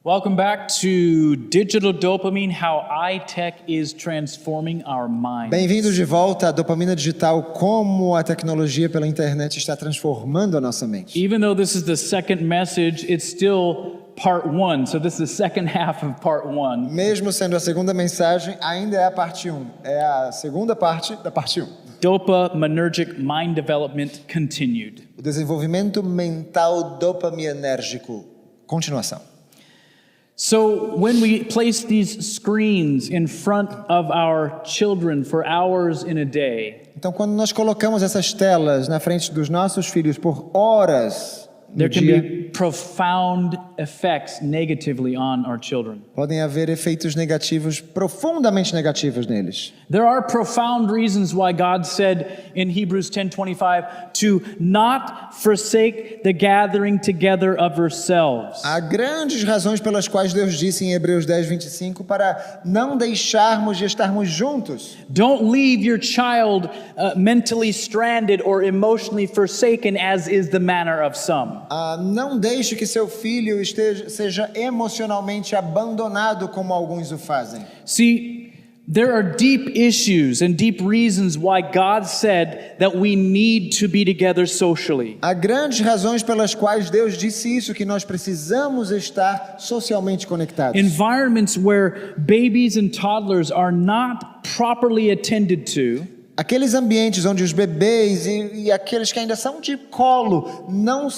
Welcome back to Digital Dopamine, how iTech is transforming our minds. Bem-vindos de volta à dopamina digital, como a tecnologia pela internet está transformando a nossa mente. Even though this is the second message, it's still part one. So this is the second half of part one. Mesmo sendo a segunda mensagem, ainda é a parte 1. É a segunda parte da parte 1. Dopaminergic mind development continued. O desenvolvimento mental dopaminérgico. Continuação. So when we place these screens in front of our children for hours in a day, Então, quando nós colocamos essas telas na frente dos nossos filhos por horas no there can dia, be profound effects negatively on our children. podem haver efeitos negativos, profundamente negativos neles. There are profound reasons why God said in Hebrews 10:25 to not forsake the gathering together of yourselves. Há grandes razões pelas quais Deus disse em Hebreus 10:25 para não deixarmos de estarmos juntos. Don't leave your child mentally stranded or emotionally forsaken, as is the manner of some. Não deixe que seu filho seja emocionalmente abandonado como alguns o fazem. See, there are deep issues and deep reasons why God said that we need to be together socially. Há grandes razões pelas quais Deus disse isso, que nós precisamos estar socialmente conectados. Environments where babies and toddlers are not properly attended to, Aqueles ambientes onde os bebês e aqueles que ainda são de colo não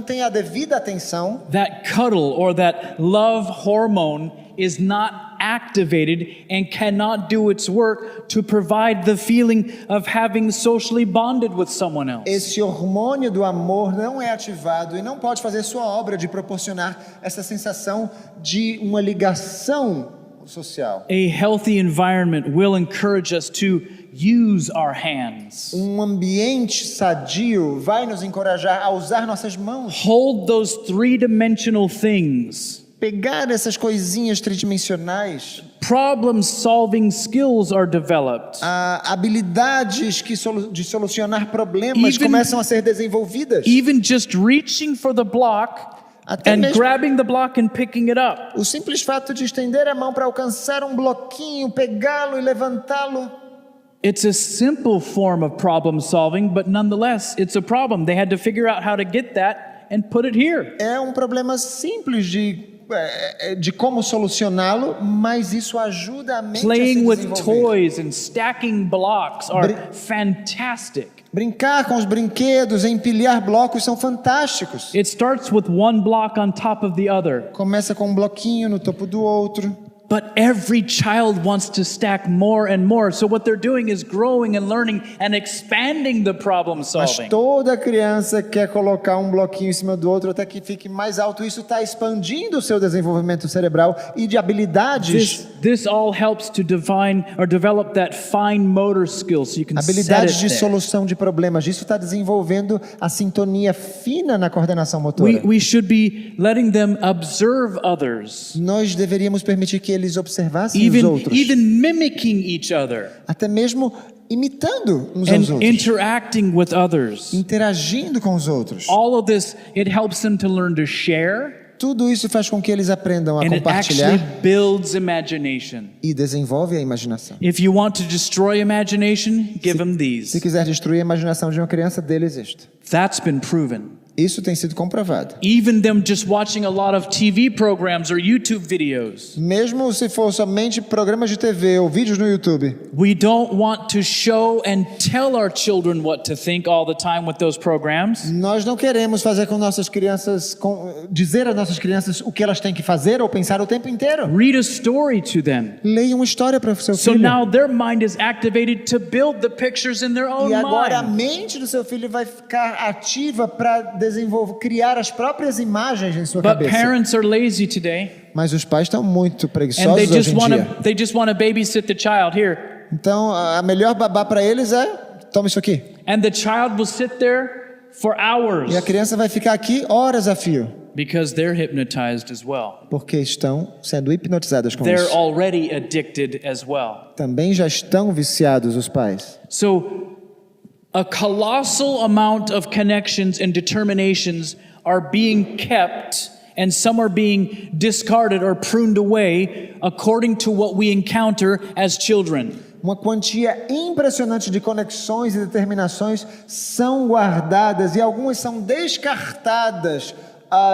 têm a devida atenção, that cuddle or that love hormone is not activated and cannot do its work to provide the feeling of having socially bonded with someone else. esse hormônio do amor não é ativado e não pode fazer sua obra de proporcionar essa sensação de uma ligação social. A healthy environment will encourage us to use our hands. Um ambiente sadio vai nos encorajar a usar nossas mãos, Hold those three-dimensional things. pegar essas coisinhas tridimensionais, Problem-solving skills are developed. habilidades de solucionar problemas Even- começam a ser desenvolvidas. Even just reaching for the block Até and mesmo grabbing the block and picking it up. o simples fato de estender a mão para alcançar um bloquinho, pegá-lo e levantá-lo. It's a simple form of problem solving, but nonetheless, it's a problem. They had to figure out how to get that and put it here. É um problema simples de como solucioná-lo, mas isso ajuda a mente a se Playing with desenvolver. toys and stacking blocks are fantastic. Brincar com os brinquedos, empilhar blocos são fantásticos. It starts with one block on top of the other. Começa com um bloquinho no topo do outro. But every child wants to stack more and more. So what they're doing is growing and learning and expanding the problem Mas solving. toda criança quer colocar um bloquinho em cima do outro até que fique mais alto. Isso está expandindo o seu desenvolvimento cerebral e de habilidades. This all helps to develop that fine motor skill so you can set Habilidades it de there. solução de problemas. Isso está desenvolvendo a sintonia fina na coordenação motora. We should be letting them observe others, Nós deveríamos permitir que eles observassem os even outros. mimicking each other Até mesmo imitando uns aos and outros. interacting with others. Interagindo com os outros. All of this, it helps them to learn to share, Tudo isso faz com que eles aprendam a and it actually compartilhar builds imagination. e desenvolve a imaginação. If you want to destroy imagination, give them Se these. quiser destruir a imaginação de uma criança, deles isto. That's been proven. Isso tem sido comprovado. Even them just watching a lot of TV programs or YouTube videos. Mesmo se for somente programas de TV ou vídeos no YouTube, We don't want to show and tell our children what to think all the time with those programs. nós não queremos fazer com nossas crianças, dizer às nossas crianças o que elas têm que fazer ou pensar o tempo inteiro. Read a story to them. Leia uma história para o seu So filho. now their mind is activated to build the pictures in their own E agora a mind. mente do seu filho vai ficar ativa para criar as próprias imagens em sua But cabeça. parents are lazy today, Mas os pais estão muito and preguiçosos hoje em dia. they just want to babysit the child here. Então, a melhor babá para eles é: toma isso aqui. And the child will sit there for hours E a criança vai ficar aqui horas a fio, because they're hypnotized as well. porque estão sendo hipnotizadas com They're isso. already addicted as well. Também já estão viciados os pais. So a colossal amount of connections and determinations are being kept and some are being discarded or pruned away according to what we encounter as children. Uma quantia impressionante de conexões e determinações são guardadas e algumas são descartadas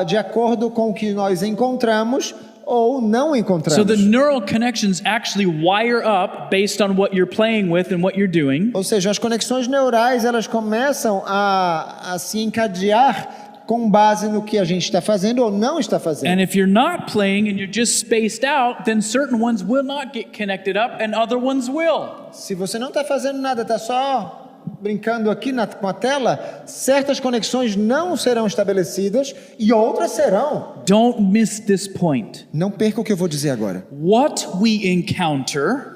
de acordo com o que nós encontramos ou não encontramos. So the neural connections actually wire up based on what you're playing with and what you're doing. Ou seja, as conexões neurais elas começam a se encadear com base no que a gente está fazendo ou não está fazendo. And if you're not playing and you're just spaced out, then certain ones will not get connected up and other ones will. Se você não está fazendo nada, está só brincando aqui com a tela, certas conexões não serão estabelecidas e outras serão. Don't miss this point. Não perca o que eu vou dizer agora. What we encounter,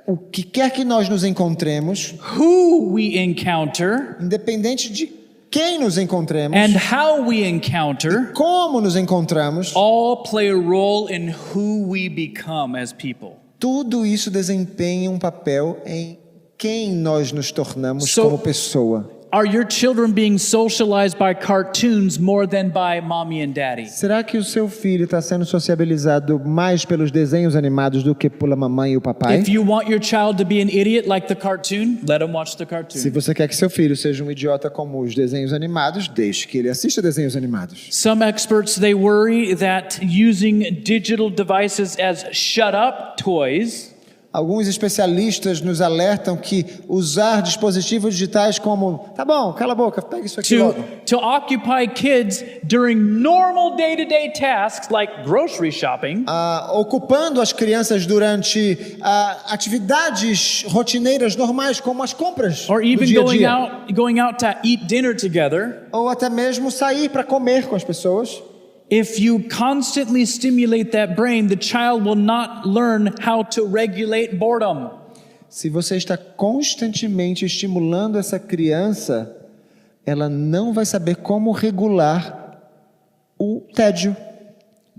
O que quer que nós nos encontremos, who we encounter, independente de quem nos encontremos, and how we encounter como nos encontramos, all play a role in who we become as people. tudo isso desempenha um papel em quem nós nos tornamos So- como pessoa. Are your children being socialized by cartoons more than by mommy and daddy? Será que o seu filho está sendo sociabilizado mais pelos desenhos animados do que pela mamãe e o papai? If you want your child to be an idiot like the cartoon, let him watch the Se cartoon. você quer que seu filho seja um idiota como os desenhos animados, deixe que ele assista desenhos animados. Some experts they worry that using digital devices as shut up toys Alguns especialistas nos alertam que usar dispositivos digitais como, tá bom, cala a boca, pega isso aqui logo. to occupy kids during normal day-to-day tasks like grocery shopping Ocupando as crianças durante atividades rotineiras normais como as compras or do even dia a dia. going out to eat dinner together. Ou até mesmo sair para comer com as pessoas. If you constantly stimulate that brain, the child will not learn how to regulate boredom. Se você está constantemente estimulando essa criança, ela não vai saber como regular o tédio.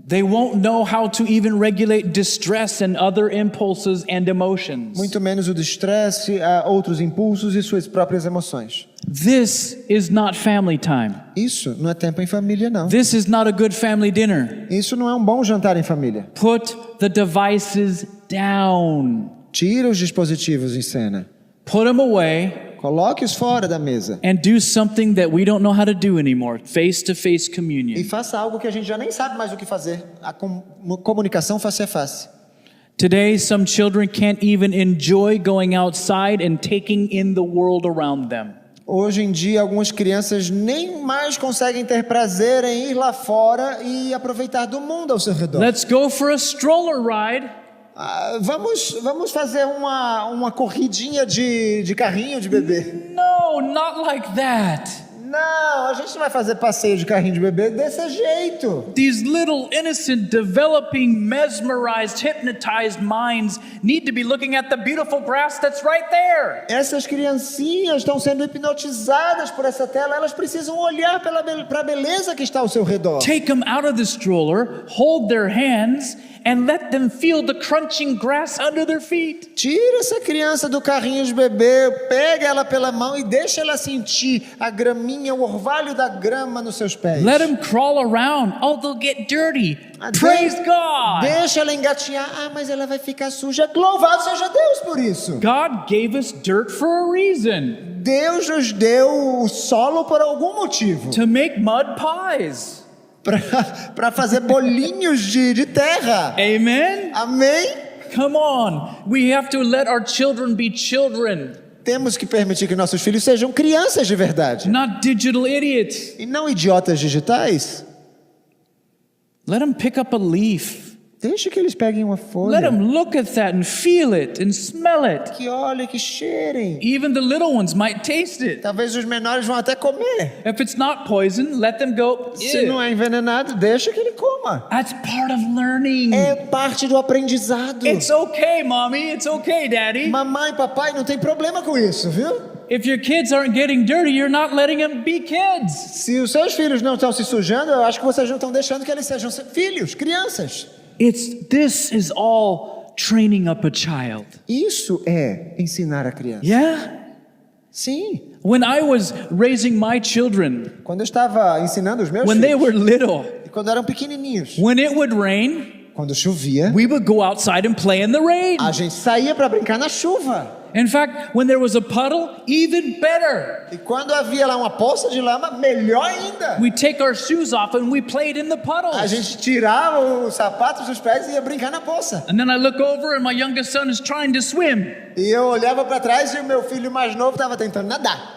They won't know how to even regulate distress and other impulses and emotions. Muito menos o do estresse, outros impulsos e suas próprias emoções. This is not family time. Isso não é tempo em família, não. This is not a good family dinner. Isso não é um bom jantar em família. Put the devices down. Tira os dispositivos em cena. Put them away Coloque-os fora da mesa. and do something that we don't know how to do anymore. Face-to-face E communion. faça algo que a gente já nem sabe mais o que fazer. A comunicação face a face. Today, some children can't even enjoy going outside and taking in the world around them. Hoje em dia, algumas crianças nem mais conseguem ter prazer em ir lá fora e aproveitar do mundo ao seu redor. Let's go for a stroller ride. Vamos fazer uma corridinha de carrinho de bebê. No, not like that. Não, a gente não vai fazer passeio de carrinho de bebê desse jeito. These little innocent, developing, mesmerized, hypnotized minds need to be looking at the beautiful grass that's right there. Essas criancinhas estão sendo hipnotizadas por essa tela, elas precisam olhar para a beleza que está ao seu redor. Take them out of the stroller, hold their hands, and let them feel the crunching grass under their feet. Tira essa criança do carrinho de bebê, pega ela pela mão e deixa ela sentir a graminha, o orvalho da grama nos seus pés. Let them crawl around. Oh, they'll get dirty. Praise God. Deixa ela engatinhar. Mas ela vai ficar suja. Louvado seja Deus por isso. God gave us dirt for a reason. Deus nos deu o solo por algum motivo. To make mud pies. Para fazer bolinhos de terra. Amen? Amém? Come on. We have to let our children be children, Temos que permitir que nossos filhos sejam crianças de verdade. not digital idiots. E não idiotas digitais. Let them pick up a leaf. Deixe que eles peguem uma Let folha. them look at that and feel it and smell it. Que olhem, que cheirem. Even the little ones might taste it. Talvez os menores vão até comer. If it's not poison, let them go. Se "Ew." não é envenenado, deixa que ele coma. That's part of learning. É parte do aprendizado. It's okay, mommy. It's okay, daddy. Mamãe e papai não tem problema com isso, viu? If your kids aren't getting dirty, you're not letting them be kids. Se os seus filhos não estão se sujando, eu acho que vocês não estão deixando que eles sejam filhos, crianças. This is all training up a child. Isso é ensinar a criança. Yeah? Sim. When I was raising my children, Quando eu estava ensinando os meus when they filhos, were little, e quando eram pequenininhos, when it would rain, quando chovia, we would go outside and play in the rain. a gente saía para brincar na chuva. In fact, when there was a puddle, even better. E quando havia lá uma poça de lama, melhor ainda. We take our shoes off and we played in the A puddles. gente tirava os sapatos dos pés e ia brincar na poça. And then I look over and my youngest son is trying to swim. E eu olhava para trás e o meu filho mais novo estava tentando nadar.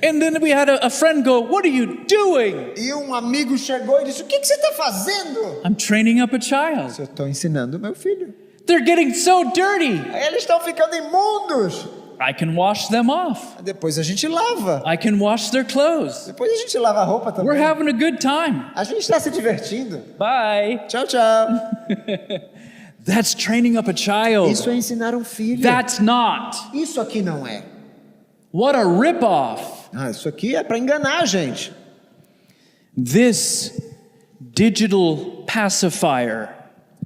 And then we had a friend go, "What are you doing?" E um amigo chegou e disse: "O que você está fazendo?" I'm training up a child. Eu estou ensinando o meu filho. They're getting so dirty. Eles estão ficando imundos. I can wash them off. Depois a gente lava. I can wash their clothes. Depois a gente lava a roupa também. We're having a good time. A gente está se divertindo. Bye. Tchau, tchau. That's training up a child. Isso é ensinar um filho. That's not. Isso aqui não é. What a rip-off. Isso aqui é para enganar a gente. This digital pacifier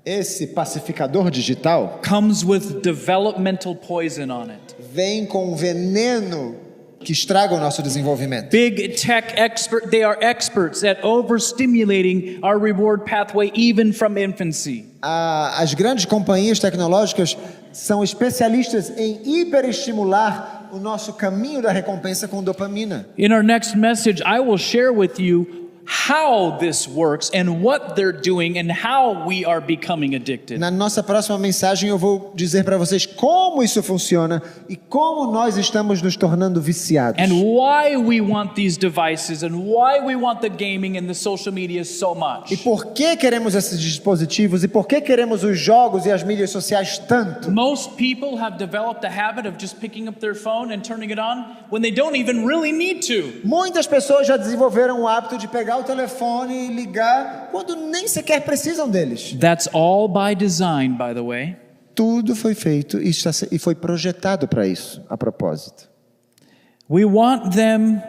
Esse pacificador digital comes with developmental poison on it. vem com um veneno que estraga o nosso desenvolvimento. Big tech they are experts at overstimulating our reward pathway even from infancy. As grandes companhias tecnológicas são especialistas em hiperestimular o nosso caminho da recompensa com dopamina. In our next message, I will share with you how this works and what they're doing and how we are becoming addicted. Na nossa próxima mensagem eu vou dizer para vocês como isso funciona e como nós estamos nos tornando viciados. And why we want these devices and why we want the gaming and the social media so much. E por que queremos esses dispositivos e por que queremos os jogos e as mídias sociais tanto? Most people have developed a habit of just picking up their phone and turning it on when they don't even really need to. Muitas pessoas já desenvolveram o hábito de pegar o telefone e ligar quando nem sequer precisam deles. That's all by design, by the way. Tudo foi feito e foi projetado para isso, a propósito. We want them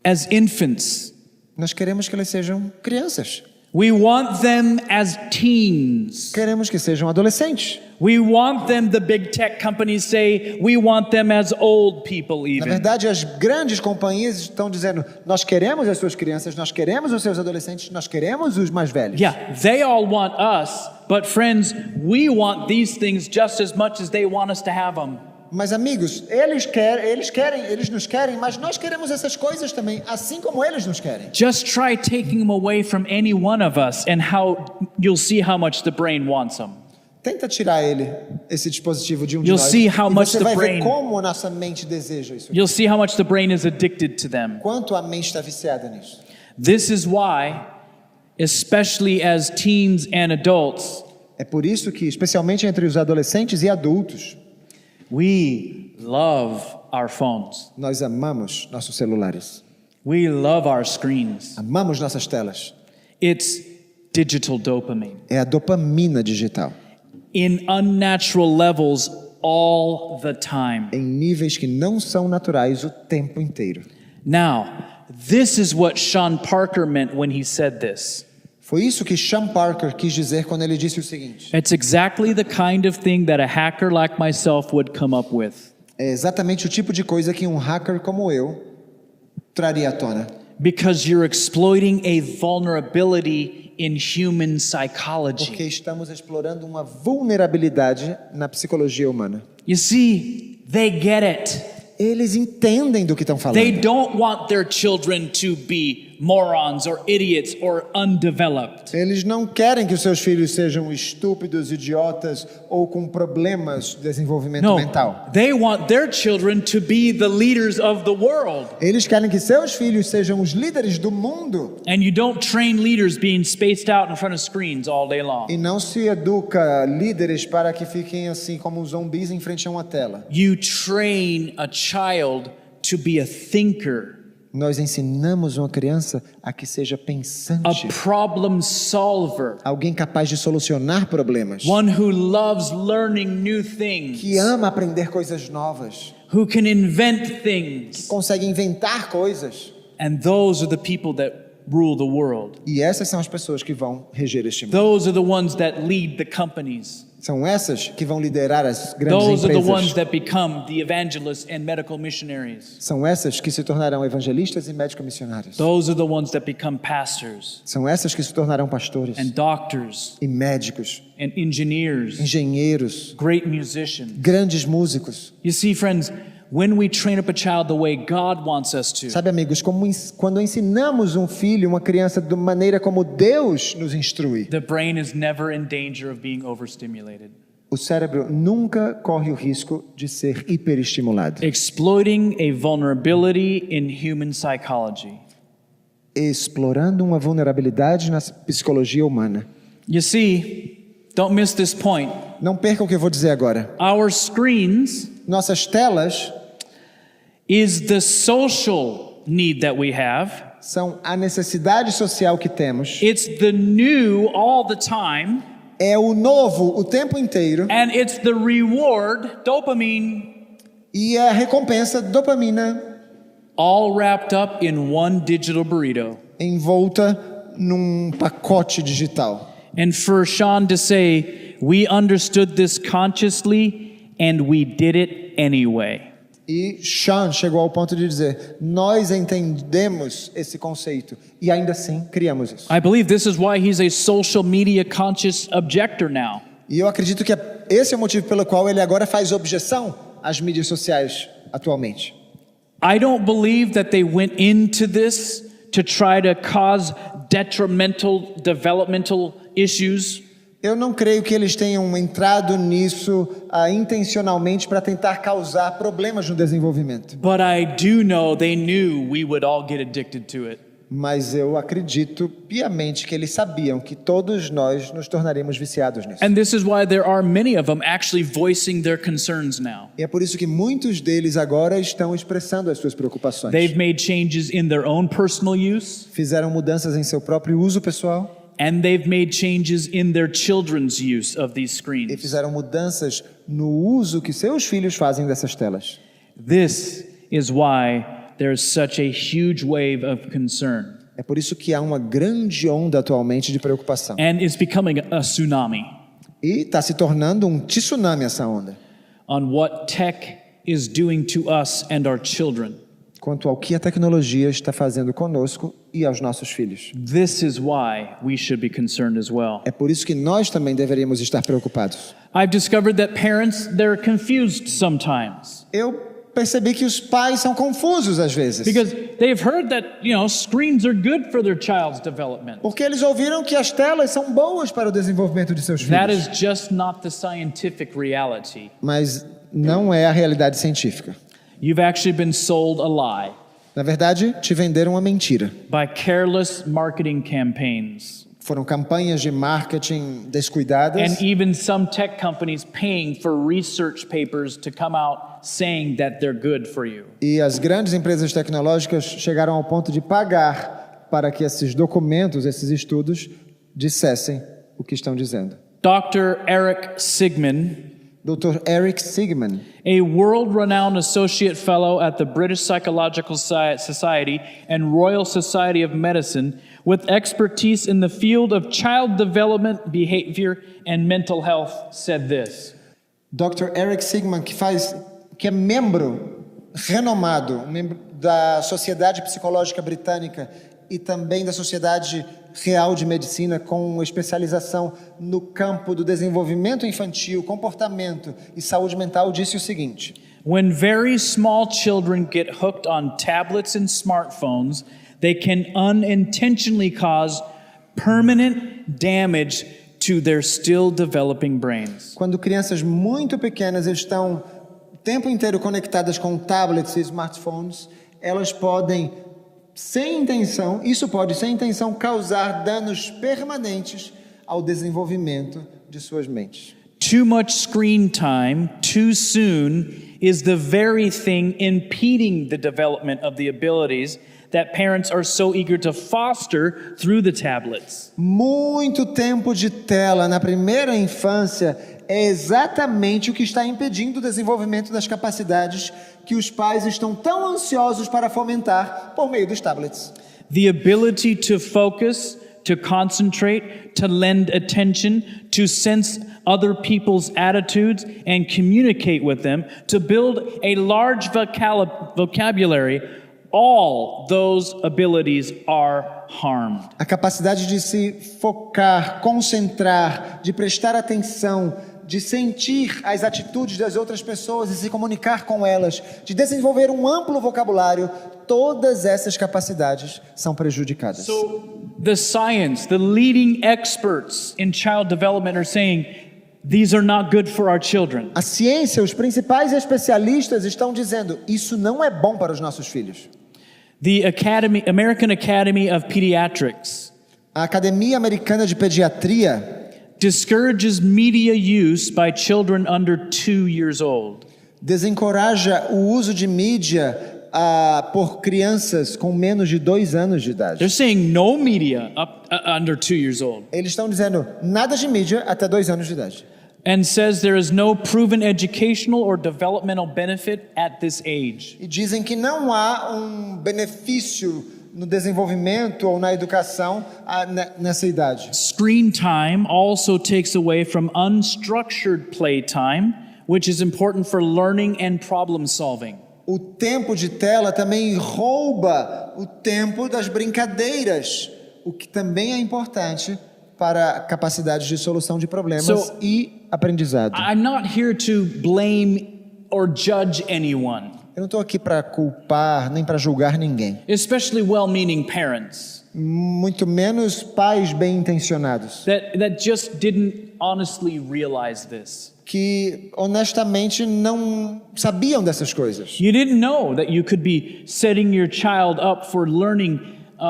as infants. Nós queremos que eles sejam crianças. We want them as teens. Queremos que sejam adolescentes. We want them, the big tech companies say, we want them as old people Na even. verdade, as grandes companhias estão dizendo: nós queremos as suas crianças, nós queremos os seus adolescentes, nós queremos os mais velhos. Yeah, they all want us, but friends, we want these things just as much as they want us to have them. Mas amigos, eles nos querem, mas nós queremos essas coisas também, assim como eles nos querem. Just try taking them away from any one of us and you'll see how much the brain wants them. Tenta tirar esse dispositivo de um You'll de nós. see how E much você the vai brain- ver como a nossa mente deseja isso. You'll see how much the brain is addicted to them. Quanto a mente está viciada nisso. This is why, especially as teens and adults, É por isso que, especialmente entre os adolescentes e adultos, we love our phones. nós amamos nossos celulares. We love our screens. Amamos nossas telas. It's digital dopamine É a dopamina digital. in unnatural levels all the time. Em níveis que não são naturais o tempo inteiro. Now, this is what Sean Parker meant when he said this. Foi isso que Sean Parker quis dizer quando ele disse o seguinte. It's exactly the kind of thing that a hacker like myself would come up with. É exatamente o tipo de coisa que um hacker como eu traria à tona. Because you're exploiting a vulnerability in human psychology. Porque estamos explorando uma vulnerabilidade na psicologia humana. You see, they get it. Eles entendem do que estão falando. They don't want their children to be morons or idiots or undeveloped. Eles não querem que os seus filhos sejam estúpidos, idiotas ou com problemas de desenvolvimento No, mental. they want their children to be the leaders of the world. Eles querem que seus filhos sejam os líderes do mundo. And you don't train leaders being spaced out in front of screens all day long. E não se educa líderes para que fiquem assim como zumbis em frente a uma tela. You train a child to be a thinker, Nós ensinamos uma criança a que seja a pensante, problem solver, alguém capaz de solucionar problemas, one who loves learning new things, que ama aprender coisas novas, who can invent things. consegue inventar coisas. And those are the people that rule the world. E essas são as pessoas que vão reger este mundo. Those are the ones that lead the companies. São essas que vão liderar as grandes Those are the ones empresas. that become the evangelists and medical missionaries. São essas que se tornarão evangelistas e médico-missionários. Those are the ones that become pastors São essas que se tornarão pastores and doctors e médicos, and engineers, engenheiros, great musicians. grandes músicos. You see, friends, when we train up a child the way God wants us to, Sabe, amigos, quando ensinamos um filho, uma criança, da maneira como Deus nos instrui, the brain is never in danger of being overstimulated. o cérebro nunca corre o risco de ser hiperestimulado. Exploiting a vulnerability in human psychology. Explorando uma vulnerabilidade na psicologia humana. You see, don't miss this point. Não perca o que eu vou dizer agora. Our screens Nossas telas is the social need that we have. são a necessidade social que temos. It's the new all the time, É o novo o tempo inteiro. and it's the reward, dopamine, E a recompensa, dopamina, all wrapped up in one digital burrito. envolta num pacote digital. And for Sean to say, we understood this consciously and we did it anyway. E Sean chegou ao ponto de dizer: nós entendemos esse conceito e ainda assim criamos isso. I believe this is why he's a social media conscious objector now. E eu acredito que esse é o motivo pelo qual ele agora faz objeção às mídias sociais atualmente. I don't believe that they went into this to try to cause detrimental developmental issues. Eu não creio que eles tenham entrado nisso intencionalmente para tentar causar problemas no desenvolvimento. But I do know they knew we would all get addicted to it. Mas eu acredito piamente que eles sabiam que todos nós nos tornaríamos viciados nisso. And this is why there are many of them actually voicing their concerns now. E é por isso que muitos deles agora estão expressando as suas preocupações. They've made changes in their own personal use, Fizeram mudanças em seu próprio uso pessoal and they've made changes in their children's use of these e screens. fizeram mudanças no uso que seus filhos fazem dessas telas. This is why there's such a huge wave of concern. É por isso que há uma grande onda atualmente de preocupação. And it's becoming a tsunami E está se tornando um tsunami essa onda. on what tech is doing to us and our children. Quanto ao que a tecnologia está fazendo conosco e aos nossos filhos. This is why we should be concerned as well. É por isso que nós também deveríamos estar preocupados. I've discovered that parents, they're confused sometimes Eu percebi que os pais são confusos às vezes. because they've heard that, screens are good for their child's development. Porque eles ouviram que as telas são boas para o desenvolvimento de seus That filhos. is just not the scientific reality. Mas não é a realidade científica. You've actually been sold a lie Na verdade, te venderam uma mentira. by careless marketing campaigns. Foram campanhas de marketing descuidadas And even some tech companies paying for research papers to come out saying that they're good for you. e as grandes empresas tecnológicas chegaram ao ponto de pagar para que esses documentos, esses estudos, dissessem o que estão dizendo. Dr. Eric Sigman, Dr. Eric Sigman, a world-renowned associate fellow at the British Psychological Society and Royal Society of Medicine with expertise in the field of child development, behavior, and mental health, said this. Dr. Eric Sigman, que é membro renomado, membro da Sociedade Psicológica Britânica e também da Sociedade Real de Medicina, com especialização no campo do desenvolvimento infantil, comportamento e saúde mental, disse o seguinte: When very small children get hooked on tablets and smartphones, they can unintentionally cause permanent damage to their still developing brains. quando crianças muito pequenas estão o tempo inteiro conectadas com tablets e smartphones, elas podem, isso pode, sem intenção, causar danos permanentes ao desenvolvimento de suas mentes. Too much screen time too soon is the very thing impeding the development of the abilities that parents are so eager to foster through the tablets. Muito tempo de tela na primeira infância é exatamente o que está impedindo o desenvolvimento das capacidades que os pais estão tão ansiosos para fomentar por meio dos tablets. the ability to focus, to concentrate, to lend attention, to sense other people's attitudes and communicate with them, to build a large vocabulary, all those abilities are harmed. A capacidade de se focar, concentrar, de prestar atenção, de sentir as atitudes das outras pessoas e se comunicar com elas, de desenvolver um amplo vocabulário, todas essas capacidades são prejudicadas. So the science, the leading experts in child development are saying these are not good for our children. A ciência, os principais especialistas estão dizendo, isso não é bom para os nossos filhos. The American Academy of Pediatrics A Academia Americana de Pediatria discourages media use by children under 2 years old. desencoraja o uso de mídia por crianças com menos de 2 anos de idade. They're saying no media under 2 years old. Eles estão dizendo nada de mídia até 2 anos de idade. And says there is no proven educational or developmental benefit at this age. E dizem que não há um benefício no desenvolvimento ou na educação nessa idade. Screen time also takes away from unstructured playtime, which is important for learning and problem solving. O tempo de tela também rouba o tempo das brincadeiras, o que também é importante para capacidades de solução de problemas e aprendizado. I'm not here to blame or judge anyone, Eu não estou aqui para culpar nem para julgar ninguém, especially well-meaning parents muito menos pais bem intencionados, that just didn't honestly realize this. que honestamente não sabiam dessas coisas. You didn't know that you could be setting your child up for learning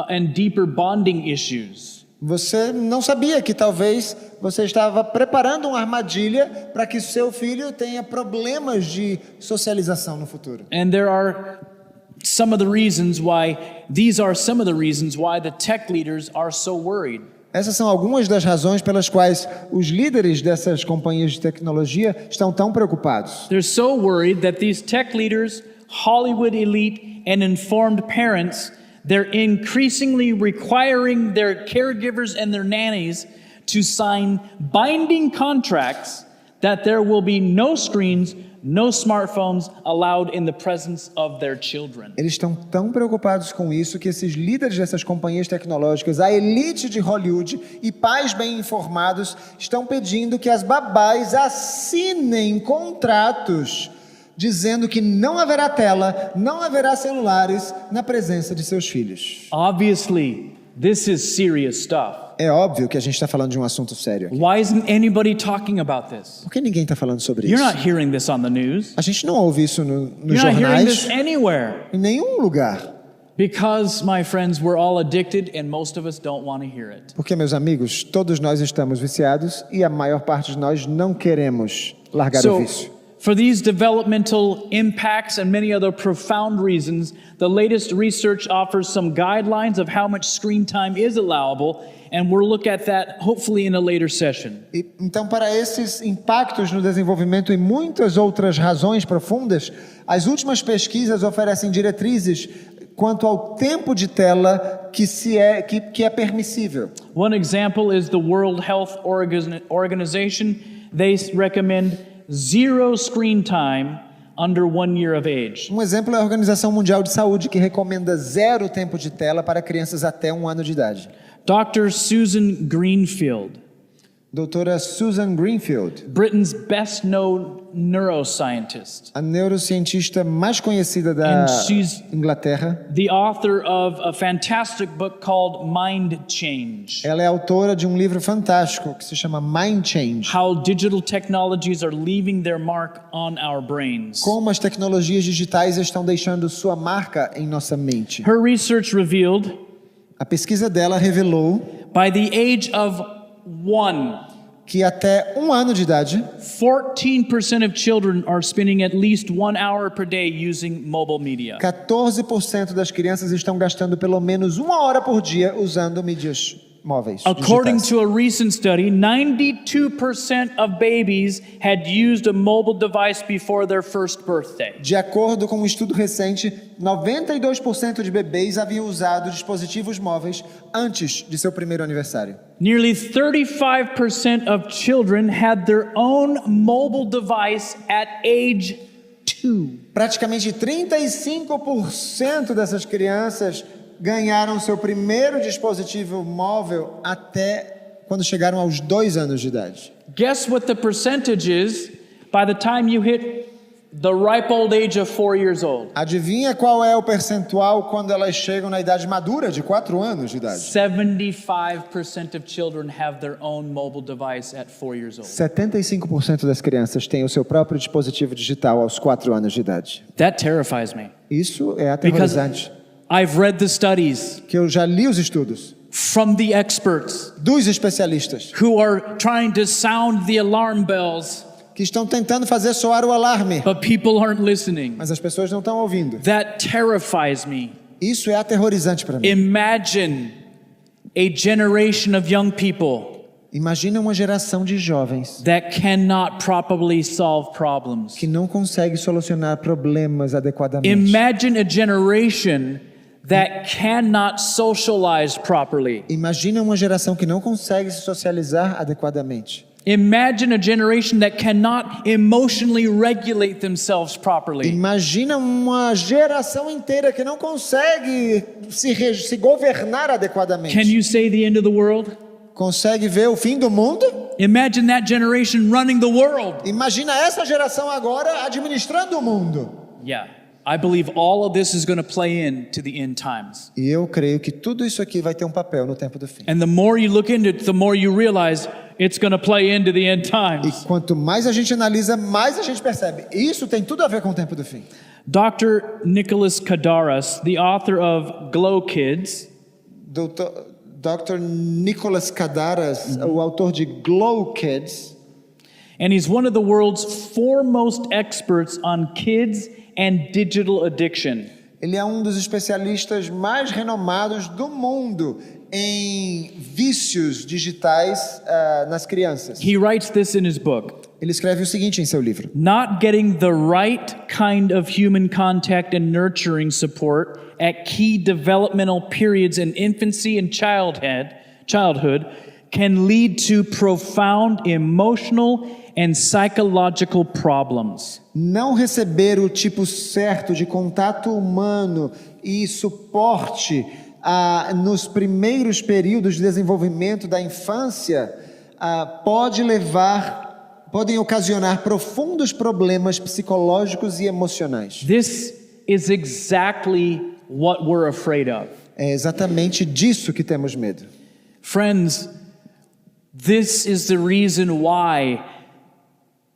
and deeper bonding issues. Você não sabia que talvez você estava preparando uma armadilha para que seu filho tenha problemas de socialização no futuro. And there are some of the reasons why, these are some of the reasons why the tech leaders are so worried. Essas são algumas das razões pelas quais os líderes dessas companhias de tecnologia estão tão preocupados. They're so worried that these tech leaders, Hollywood elite, and informed parents, they're increasingly requiring their caregivers and their nannies to sign binding contracts that there will be no screens, no smartphones allowed in the presence of their children. Eles estão tão preocupados com isso que esses líderes dessas companhias tecnológicas, a elite de Hollywood e pais bem informados estão pedindo que as babás assinem contratos dizendo que não haverá tela, não haverá celulares na presença de seus filhos. Obviously, this is serious stuff. É óbvio que a gente está falando de um assunto sério aqui. Why isn't anybody talking about this? Por que ninguém está falando sobre You're isso? not hearing this on the news. A gente não ouve isso nos You're not hearing this jornais, anywhere. em nenhum lugar. Because, my friends, we're all addicted and most of us don't want to hear it. Porque, meus amigos, todos nós estamos viciados e a maior parte de nós não queremos largar o So, vício. for these developmental impacts and many other profound reasons, the latest research offers some guidelines of how much screen time is allowable, and we'll look at that hopefully in a later session. Então, para esses impactos no desenvolvimento e muitas outras razões profundas, as últimas pesquisas oferecem diretrizes quanto ao tempo de tela que é permissível. One example is the World Health Organization. They recommend 0 screen time under 1 year of age. Um exemplo é a Organização Mundial de Saúde, que recomenda 0 tempo de tela para crianças até 1 ano de idade. Dr. Susan Greenfield, Doutora Susan Greenfield, Britain's best-known neuroscientist, a neurocientista mais conhecida da And she's- Inglaterra, the author of a fantastic book called Mind Change: ela é autora de um livro fantástico que se chama Mind Change. How Digital Technologies Are Leaving Their Mark on Our Brains. Como as tecnologias digitais estão deixando sua marca em nossa mente. Her research revealed, A pesquisa dela revelou by the age of 1, que até 1 ano de idade, 14% of children are spending at least 1 hour per day using mobile media. 14% das crianças estão gastando pelo menos 1 hora por dia usando mídias móveis According digitais. to a recent study, 92% of babies had used a mobile device before their first birthday. De acordo com um estudo recente, 92% de bebês haviam usado dispositivos móveis antes de seu primeiro aniversário. Nearly 35% of children had their own mobile device at age 2. Praticamente 35% dessas crianças ganharam seu primeiro dispositivo móvel até quando chegaram aos 2 anos de idade. Guess what the percentage is by the time you hit the ripe old age of 4 years old? Adivinha qual é o percentual quando elas chegam na idade madura de 4 anos de idade? 75% of children have their own mobile device at 4 years old. 75% das crianças têm o seu próprio dispositivo digital aos 4 anos de idade. That terrifies me Isso é because aterrorizante. I've read the studies Que eu já li os estudos from the experts dos especialistas who are trying to sound the alarm bells, que estão tentando fazer soar o alarme, but people aren't listening. mas as pessoas não estão ouvindo. That terrifies me. Isso é aterrorizante para mim. Imagine a generation of young people Imagina uma geração de jovens that cannot properly solve problems. que não consegue solucionar problemas adequadamente. Imagine a generation that cannot socialize properly. Imagina uma geração que não consegue se socializar adequadamente. Imagine a generation that cannot emotionally regulate themselves properly. Imagina uma geração inteira que não consegue se governar Can adequadamente. you say the end of the world? Consegue ver o fim do mundo? Imagine that generation running the world. Imagina essa geração agora administrando o mundo. Yeah, I believe all of this is going to play into the end times. E eu creio que tudo isso aqui vai ter um papel no tempo do fim. And the more you look into it, the more you realize it's going to play into the end E times. quanto mais a gente analisa, mais a gente percebe. Isso tem tudo a ver com o tempo do fim. Dr. Nicholas Kadaras, the author of Glow Kids, Dr. Nicholas Kadaras, o autor de Glow Kids, and he's one of the world's foremost experts on kids and digital addiction. ele é um dos especialistas mais renomados do mundo em vícios digitais nas crianças. He writes this in his book. Ele escreve o seguinte em seu livro: Not getting the right kind of human contact and nurturing support at key developmental periods in infancy and childhood can lead to profound emotional and psychological problems. Não receber o tipo certo de contato humano e suporte nos primeiros períodos de desenvolvimento da infância podem ocasionar profundos problemas psicológicos e emocionais. This is exactly what we're afraid of. É exatamente disso que temos medo. Friends, this is the reason why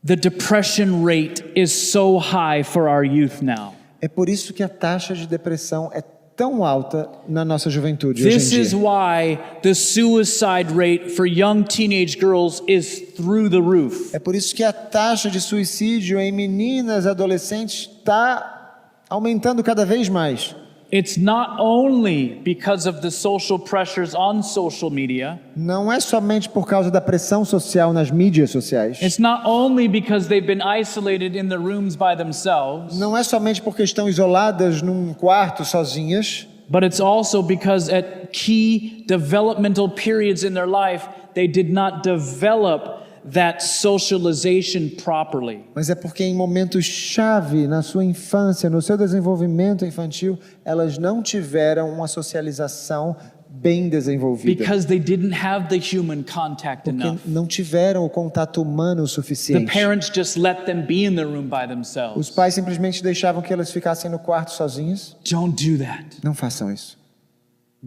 the depression rate is so high for our youth now. É por isso que a taxa de depressão é tão alta na nossa juventude This hoje em is dia. why the suicide rate for young teenage girls is through the roof. É por isso que a taxa de suicídio em meninas e adolescentes está aumentando cada vez mais. It's not only because of the social pressures on social media. Não é somente por causa da pressão social nas mídias sociais. It's not only because they've been isolated in the rooms by themselves. Não é somente porque estão isoladas num quarto sozinhas. But it's also because at key developmental periods in their life, they did not develop that socialization properly. Mas é porque em momentos-chave na sua infância, no seu desenvolvimento infantil, elas não tiveram uma socialização bem desenvolvida. Because they didn't have the human contact Porque enough. não tiveram o contato humano o The suficiente. parents just let them be in the room by Os themselves. pais simplesmente deixavam que elas ficassem no quarto sozinhas. Don't do that. Não façam isso.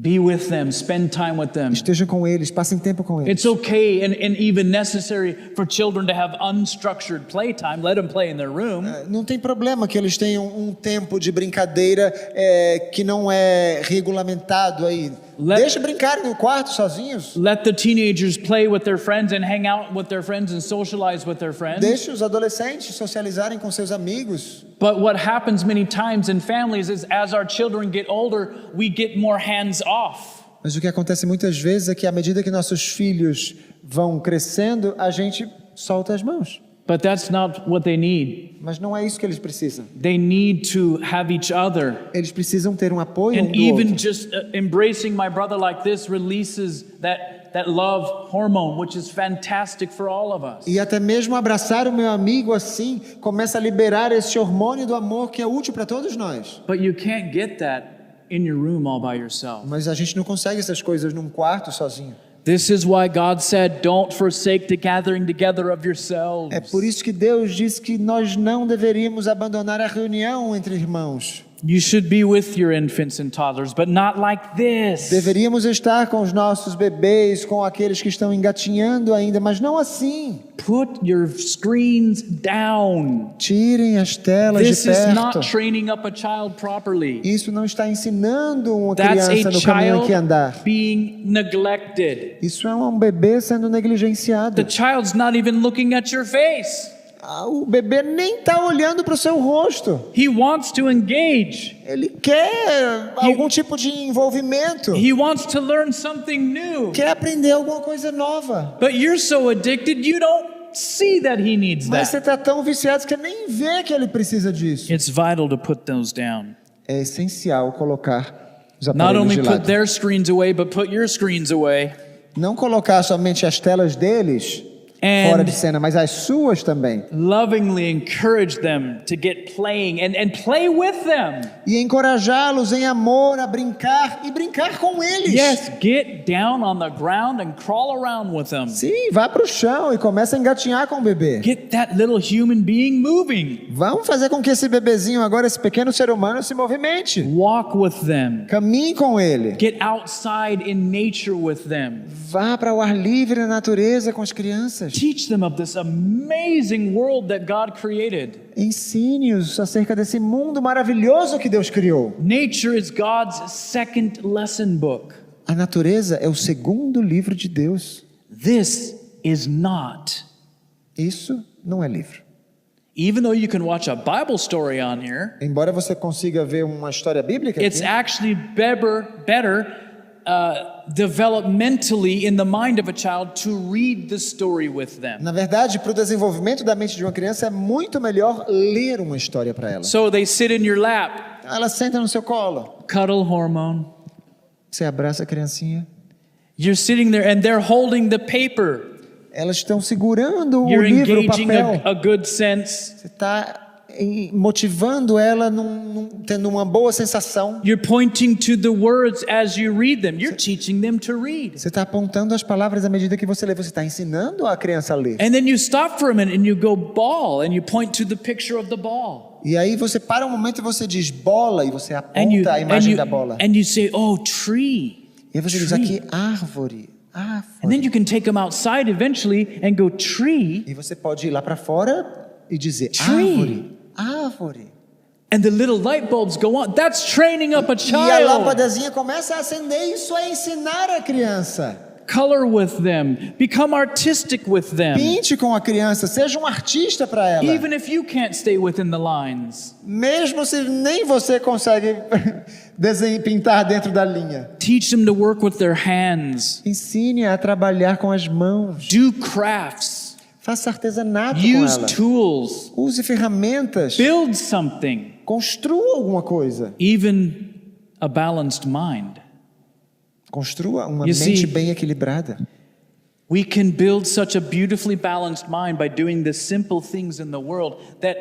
Be with them, spend time with them. Estejam com eles, passem tempo com eles. It's okay and even necessary for children to have unstructured playtime. Let them play in their room. Não tem problema que eles tenham um tempo de brincadeira que não é regulamentado aí. Deixa brincar no quarto sozinhos. Let the teenagers play with their friends and hang out with their friends and socialize with their friends. Deixa os adolescentes socializarem com seus amigos. But what happens many times in families is as our children get older, we get more hands off. Mas o que acontece muitas vezes é que à medida que nossos filhos vão crescendo, a gente solta as mãos. But that's not what they need. Mas não é isso que eles precisam. They need to have each other. Eles precisam ter um apoio um And do even outro. just embracing my brother like this releases that love hormone, which is fantastic for all of us. E até mesmo abraçar o meu amigo assim, começa a liberar esse hormônio do amor que é útil para todos nós. But you can't get that in your room all by yourself. Mas a gente não consegue essas coisas num quarto sozinho. This is why God said, don't forsake the gathering together of yourselves. É por isso que Deus disse que nós não deveríamos abandonar a reunião entre irmãos. You should be with your infants and toddlers, but not like this. Deveríamos estar com os nossos bebês, com aqueles que estão engatinhando ainda, mas não assim. Put your screens down. Tirem as telas This de is perto. not training up a child properly. Isso não está ensinando uma That's criança a no caminho em que andar. child being neglected. Isso é um bebê sendo negligenciado. The child's not even looking at your face. O bebê nem está olhando para o seu rosto. He wants to engage. Ele quer algum tipo de envolvimento. He wants to learn something new. Quer aprender alguma coisa nova. But you're so addicted, you don't see that he needs Mas você that. está tão viciado que você nem vê que ele precisa disso. It's vital to put those down. É essencial colocar os Not aparelhos only de put lado. their screens away, but put your screens away. Não colocar somente as telas deles And fora de cena, mas as suas também. lovingly encourage them to get playing and play with them. E encorajá-los em amor a brincar e brincar com eles. Yes, get down on the ground and crawl around with them. Sim, vá para o chão e começa a engatinhar com o bebê. Get that little human being moving. Vamos fazer com que esse bebezinho agora, esse pequeno ser humano, se movimente. Walk with them. Caminhe com ele. Get outside in nature with them. Vá para o ar livre na natureza com as crianças. Teach them of this amazing world that God created. Ensine-os acerca desse mundo maravilhoso que Deus criou. Nature is God's second lesson book. A natureza é o segundo livro de Deus. This is not. Isso não é livro. Even though you can watch a Bible story on here, Embora você consiga ver uma história bíblica it's aqui, actually better developmentally in the mind of a child to read the story with them. na verdade, para o desenvolvimento da mente de uma criança é muito melhor ler uma história para ela. So they sit in your lap, Ela senta no seu colo, cuddle hormone. você abraça a criancinha, You're sitting there and they're holding the paper. elas estão segurando o You're livro, o engaging papel. a good sense. Você está motivando ela, tendo uma boa sensação. You're pointing to the words as you read them. You're teaching them to read. Você está apontando as palavras à medida que você lê. Você está ensinando a criança a ler. And then you stop for a minute and you go ball and you point to the picture of the ball. E aí você para um momento e você diz bola e você aponta a imagem da bola. and you say, oh, tree. E aí você diz aqui árvore, árvore. And then you can take them outside eventually and go tree. E você pode ir lá para fora e dizer Tree. árvore, árvore. And the little light bulbs go on. That's training up a E a child. lâmpadazinha começa a acender. Isso é ensinar a criança. Color with them. Become artistic with them. Pinte com a criança, seja um artista para ela. Even if you can't stay within the lines. Mesmo se nem você consegue pintar dentro da linha. Teach them to work with their hands. Ensine a trabalhar com as mãos. Do crafts. Faça artesanato com Use ela. tools. Use ferramentas. Build something. Construa alguma coisa. Even a balanced mind. Construa uma You mente see- bem equilibrada. We can build such a beautifully balanced mind by doing the simple things in the world that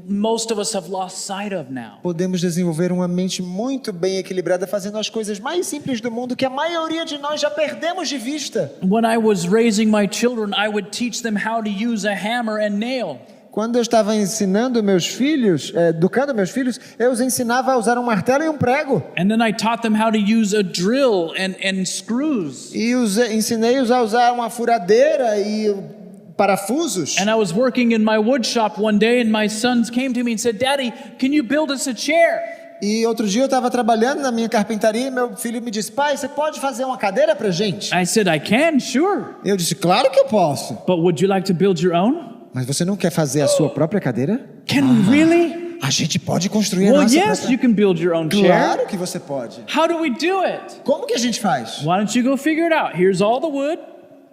most of us have lost sight of now. Podemos desenvolver uma mente muito bem equilibrada fazendo as coisas mais simples do mundo que a maioria de nós já perdemos de vista. When I was raising my children, I would teach them how to use a hammer and nail. Quando eu estava ensinando meus filhos, educando meus filhos, eu os ensinava a usar um martelo e um prego. And then I taught them how to use a drill and screws. E ensinei-os a usar uma furadeira e parafusos. And I was working in my wood shop one day and my sons came to me and said, "Daddy, can you build us a chair?" E outro dia eu estava trabalhando na minha carpintaria e meu filho me disse: pai, você pode fazer uma cadeira pra gente? I said, "I can, sure. Eu disse: claro que eu posso. But would you like to build your own?" Mas você não quer fazer a sua própria cadeira? Can we really? A gente pode construir a Well, nossa yes, própria... you can build your own chair. Claro que você pode. How do we do it? Como que a gente faz? Why don't you go figure it out? Here's all the wood.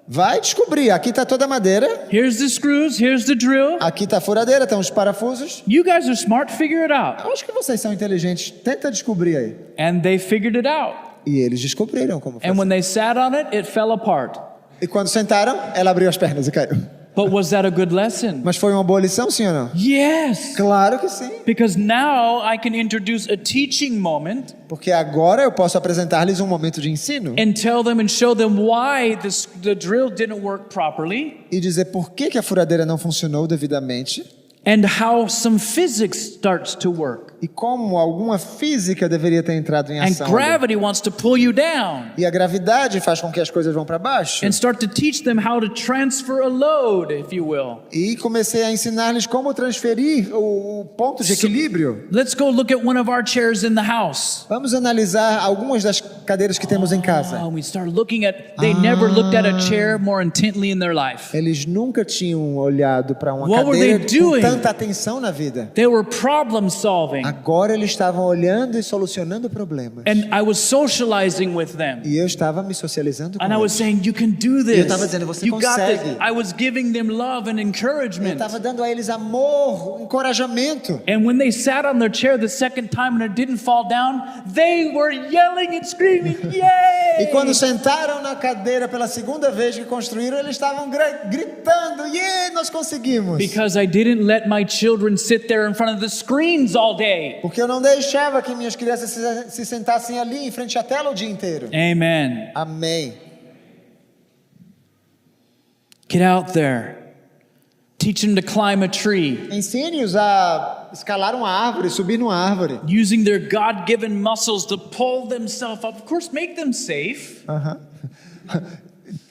Vai descobrir. Aqui tá toda a madeira. Here's the screws. Here's the drill. Aqui tá a furadeira, estão os parafusos. You guys are smart. Figure it out. Eu acho que vocês são inteligentes. Tenta descobrir aí. And they figured it out. E eles descobriram como fazer. And when they sat on it, it fell apart. E quando sentaram, ela abriu as pernas e caiu. But was that a good lesson? Mas foi uma boa lição, sim ou não? Yes. Claro que sim. Because now I can introduce a teaching moment Porque agora eu posso apresentar-lhes um momento de ensino and tell them and show them why the drill didn't work properly e dizer por que que a furadeira não funcionou devidamente and how some physics starts to work. e como alguma física deveria ter entrado em And ação. ali. gravity wants to pull you down. E a gravidade faz com que as coisas vão para baixo. And start to teach them how to transfer a load, if you will. E comecei a ensinar-lhes como transferir o ponto de equilíbrio. Let's go look at one of our chairs in the house. Vamos analisar algumas das cadeiras que temos em casa. And we start looking at, they never looked at a chair more intently in their life. Eles nunca tinham olhado para uma What were cadeira they com doing? tanta atenção na vida. They were problem solving. Agora eles estavam olhando e solucionando problemas. And I was socializing with them. E eu estava me socializando com And I was eles. saying, you can do E eu this. estava dizendo, você You got this. consegue. I was giving them love and Eu encouragement. estava dando a eles amor, encorajamento. And when they sat on their chair the second time and it didn't fall down, they were yelling and screaming, E yay! quando sentaram na cadeira pela segunda vez que construíram, eles estavam gritando, yeah, nós conseguimos. Because I didn't let my children sit there in front of the screens all day. Porque eu não deixava que minhas crianças se sentassem ali em frente à tela o dia inteiro. Amen. Amém. Get out there. Teach them to climb a tree. Ensine-os a escalar uma árvore, subir numa árvore. Using their God-given muscles to pull themselves up. Of course, make them safe.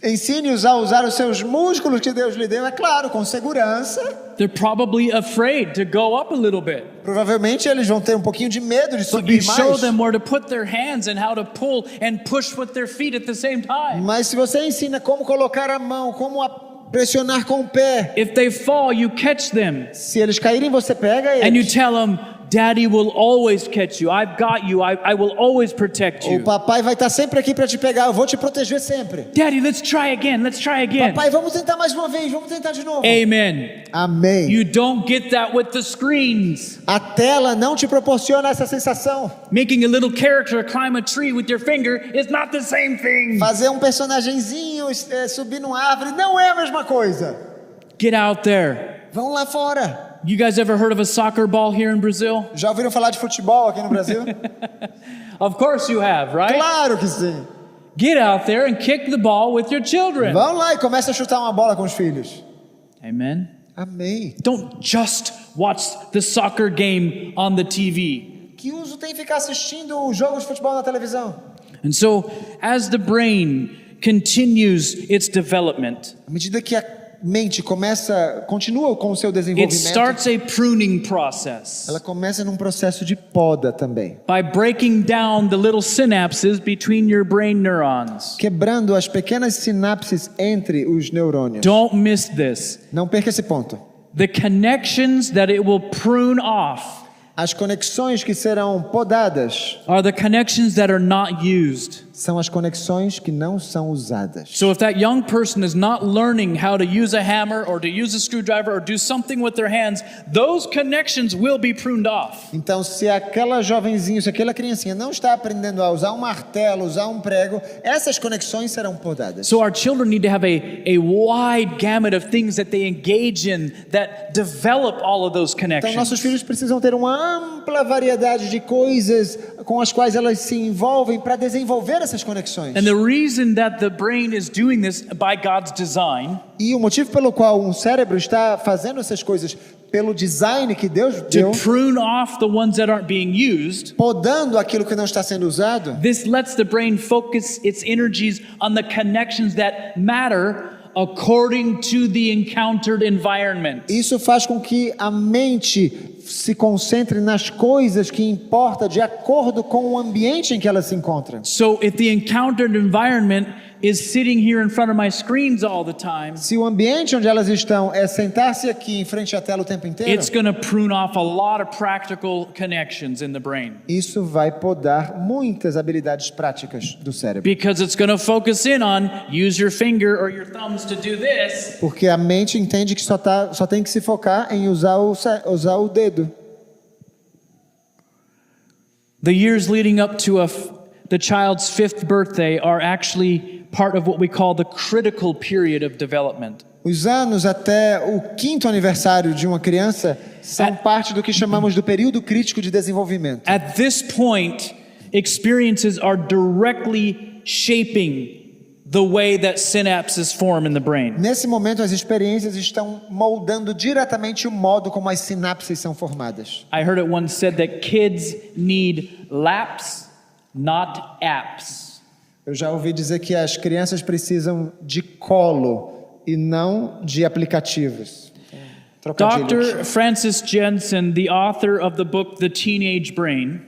Ensine-os a usar os seus músculos que Deus lhe deu, é claro, com segurança. They're probably afraid to go up a little bit. Provavelmente eles vão ter um pouquinho de medo de But you subir show mais. them where to put their hands and how to pull and push with their feet at the same time. Mas se você ensina como colocar a mão, como pressionar com o pé, If they fall, you catch them. se eles caírem, você pega And you eles. tell them, Daddy will always catch you. I've got you. I will always protect O you. papai vai estar sempre aqui para te pegar, eu vou te proteger sempre. Daddy, let's try again. Let's try again. Papai, vamos tentar mais uma vez, vamos tentar de novo. Amen. Amém. You don't get that with the screens. A tela não te proporciona essa sensação. Making a little character climb a tree with your finger is not the same thing. Fazer um personagenzinho subir numa árvore não é a mesma coisa. Get out there. Vão lá fora. You guys ever heard of a soccer ball here in Brazil? Já ouviram falar de futebol aqui no Brasil? Of course you have, right? Claro que sim. Get out there and kick the ball with your children. Vão lá e começa a chutar uma bola com os filhos. Amen. Amém. Don't just watch the soccer game on the TV. Que uso tem ficar assistindo o jogo de futebol na televisão? And so, as the brain continues its development, À medida que a mente continua com o seu it desenvolvimento, starts a pruning process ela começa num processo de poda também, by breaking down the little synapses between your brain neurons. quebrando as pequenas sinapses entre os neurônios. Don't miss this. Não perca esse ponto. The connections that it will prune off As conexões que serão podadas are the connections that are not used. são as conexões que não são usadas. So if that young person is not learning how to use a hammer or to use a screwdriver or do something with their hands, those connections will be pruned off. Então, se aquela jovenzinha, se aquela criancinha não está aprendendo a usar um martelo, usar um prego, essas conexões serão podadas. So our children need to have a wide gamut of things that they engage in that develop all of those Então, nossos connections. filhos precisam ter uma ampla variedade de coisas com as quais elas se envolvem para desenvolver essas conexões. And the reason that the brain is doing this by God's design E o motivo pelo qual um cérebro está fazendo essas coisas pelo design que Deus to deu, prune off the ones that aren't being used, podando aquilo que não está sendo usado, this lets the brain focus its energies on the connections that matter according to the encountered environment. isso faz com que a mente se concentre nas coisas que importam de acordo com o ambiente em que ela se encontra. So if the encountered environment is sitting here in front of my screens all the time, Se o ambiente onde elas estão é sentar-se aqui em frente à tela o tempo inteiro, it's going to prune off a lot of practical connections in the brain. isso vai podar muitas habilidades práticas do cérebro. Because it's going to focus in on use your finger or your thumbs to do this. Porque a mente entende que só tem que se focar em usar o dedo. The years leading up to the child's 5th birthday are actually part of what we call the critical period of development. Os anos até o 5º aniversário de uma criança são parte do que chamamos do período crítico de desenvolvimento. At this point, experiences are directly shaping the way that synapses form in the brain. Nesse momento, as experiências estão moldando diretamente o modo como as sinapses são formadas. I heard it once said that kids need laps, not apps. Eu já ouvi dizer que as crianças precisam de colo e não de aplicativos. Trocadilhos. Dr. Francis Jensen, the author of the book The Teenage Brain,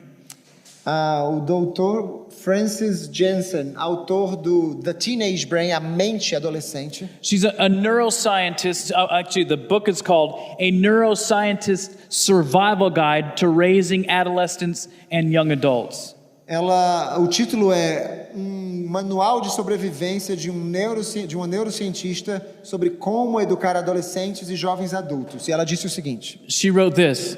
O doutor Francis Jensen, autor do The Teenage Brain, a mente adolescente. she's a neuroscientist. Actually, the book is called A Neuroscientist Survival Guide to Raising Adolescents and Young Adults. O título é Manual de Sobrevivência de uma neurocientista sobre como educar adolescentes e jovens adultos. E ela disse o seguinte: She wrote this: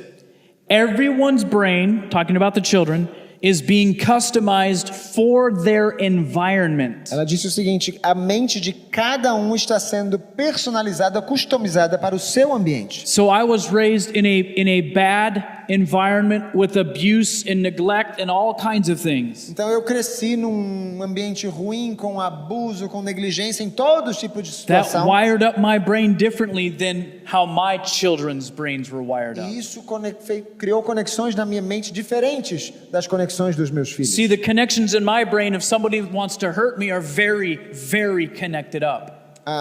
everyone's brain, talking about the children, is being customized for their environment. Ela disse o seguinte: a mente de cada um está sendo personalizada, customizada para o seu ambiente. So I was raised in a bad environment with abuse and neglect and all kinds of things. Então eu cresci num ambiente ruim, com abuso, com negligência, em todo tipo de That situação. wired up my brain differently than how my children's brains were wired up. E isso criou conexões na minha mente diferentes das conexões dos meus filhos. See, the connections in my brain, if somebody wants to hurt me, are very, very connected up.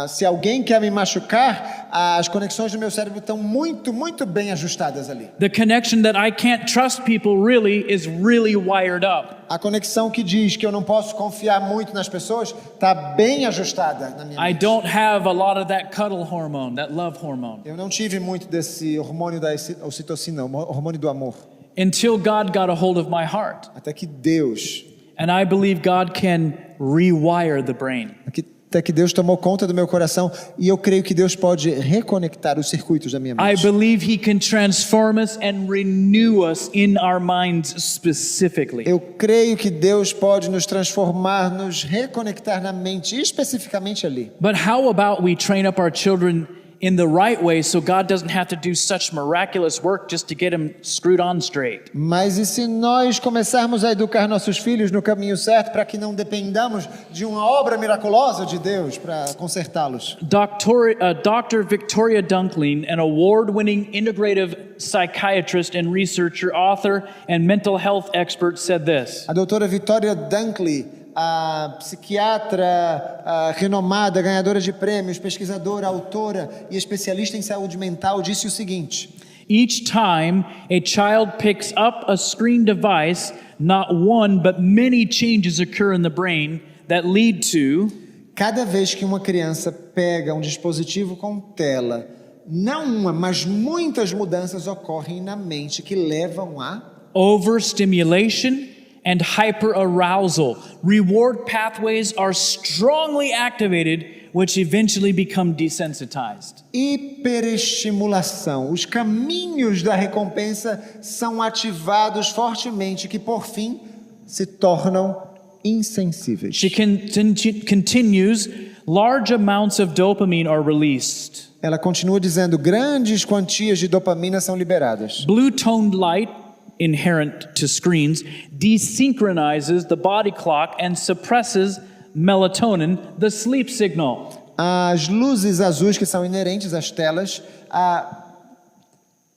Se alguém quer me machucar, as conexões do meu cérebro estão muito, muito bem ajustadas ali. The connection that I can't trust people really is really wired up. A conexão que diz que eu não posso confiar muito nas pessoas está bem ajustada na minha I mente. don't have a lot of that cuddle hormone, that love hormone. Eu não tive muito desse hormônio da ocitocina, o hormônio do amor. Until God got a hold of my heart. Até que Deus can rewire the brain. Até que Deus tomou conta do meu coração e eu creio que Deus pode reconectar os circuitos da minha I mente. believe He can transform us and renew us in our minds specifically. Eu creio que Deus pode nos transformar, nos reconectar na mente, especificamente ali. But how about we train up our children in the right way so God doesn't have to do such miraculous work just to get them screwed on straight? Mas e se nós começarmos a educar nossos filhos no caminho certo para que não dependamos de uma obra miraculosa de Deus para consertá-los? Dr. Victoria Dunkling, an award-winning integrative psychiatrist and researcher, author, and mental health expert, said this: A doutora Victoria Dunkling, a psiquiatra renomada, ganhadora de prêmios, pesquisadora, autora e especialista em saúde mental, disse o seguinte: each time a child picks up a screen device, not one but many changes occur in the brain that lead to cada vez que uma criança pega um dispositivo com tela, não uma, mas muitas mudanças ocorrem na mente que levam a overstimulation and hyperarousal. Reward pathways are strongly activated, which eventually become desensitized. hiperestimulação. Os caminhos da recompensa são ativados fortemente, que por fim se tornam insensíveis. She continues, large amounts of dopamine are released. Ela continua dizendo, grandes quantias de dopamina são liberadas. Blue-toned light, inherent to screens, desynchronizes the body clock and suppresses melatonin, the sleep signal. As luzes azuis que são inerentes às telas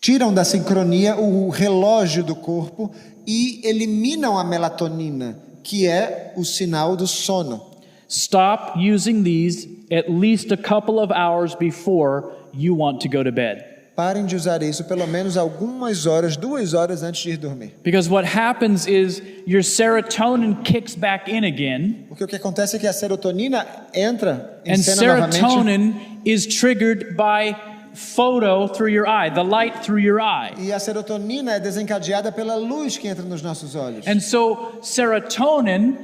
tiram da sincronia o relógio do corpo e eliminam a melatonina, que é o sinal do sono. Stop using these at least a couple of hours before you want to go to bed. Parem de usar isso pelo menos algumas horas, 2 horas antes de ir dormir. Because what happens is your serotonin kicks back in again, Porque o que acontece é que a serotonina entra em and cena novamente. serotonin is triggered by photo through your eye, the light through your eye. E a serotonina é desencadeada pela luz que entra nos nossos olhos. And so serotonin,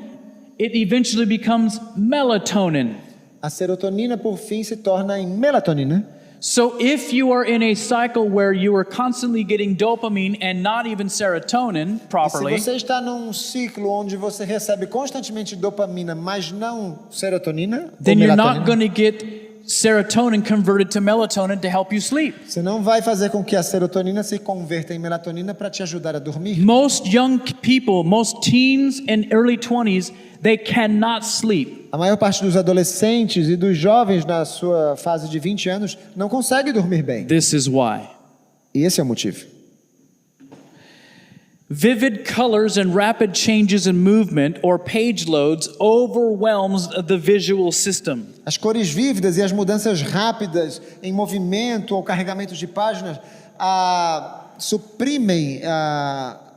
it eventually becomes melatonin. A serotonina, por fim, se torna em melatonina. So if you are in a cycle where you are constantly getting dopamine and not even serotonin E se properly, você está num ciclo onde você recebe constantemente dopamina, mas não serotonina, ou then you're not melatonina, going to get serotonin converted to melatonin to help you sleep. você não vai fazer com que a serotonina se converta em melatonina para te ajudar a dormir. Most young people, most teens and early 20s, they cannot sleep. A maior parte dos adolescentes e dos jovens na sua fase de 20 anos não consegue dormir bem. This is why. E esse é o motivo. Vivid colors and rapid changes in movement or page loads overwhelms the visual system. As cores vívidas e as mudanças rápidas em movimento ou carregamento de páginas suprimem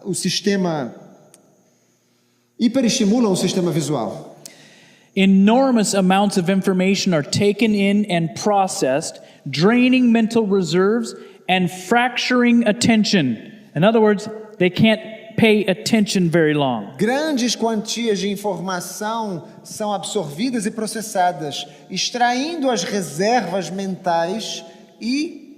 o sistema, hiperestimulam o sistema visual. Enormous amounts of information are taken in and processed, draining mental reserves and fracturing attention. In other words, they can't pay attention very long. Grandes quantias de informação são absorvidas e processadas, extraindo as reservas mentais e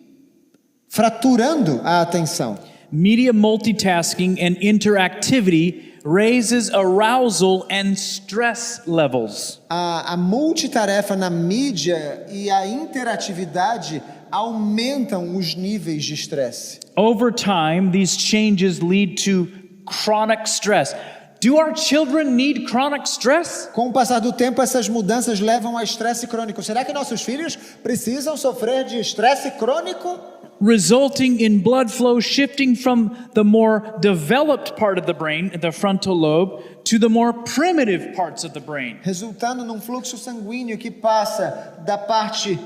fraturando a atenção. Media multitasking and interactivity raises arousal and stress levels. A multitarefa na mídia e a interatividade aumentam os níveis de estresse. Over time, these changes lead to chronic stress. Do our children need chronic stress? Com o passar do tempo, essas mudanças levam a estresse crônico. Será que nossos filhos precisam sofrer de estresse crônico? Resulting in blood flow shifting from the more developed part of the brain, the frontal lobe, to the more primitive parts of the brain. Resultando num fluxo sanguíneo que passa da parte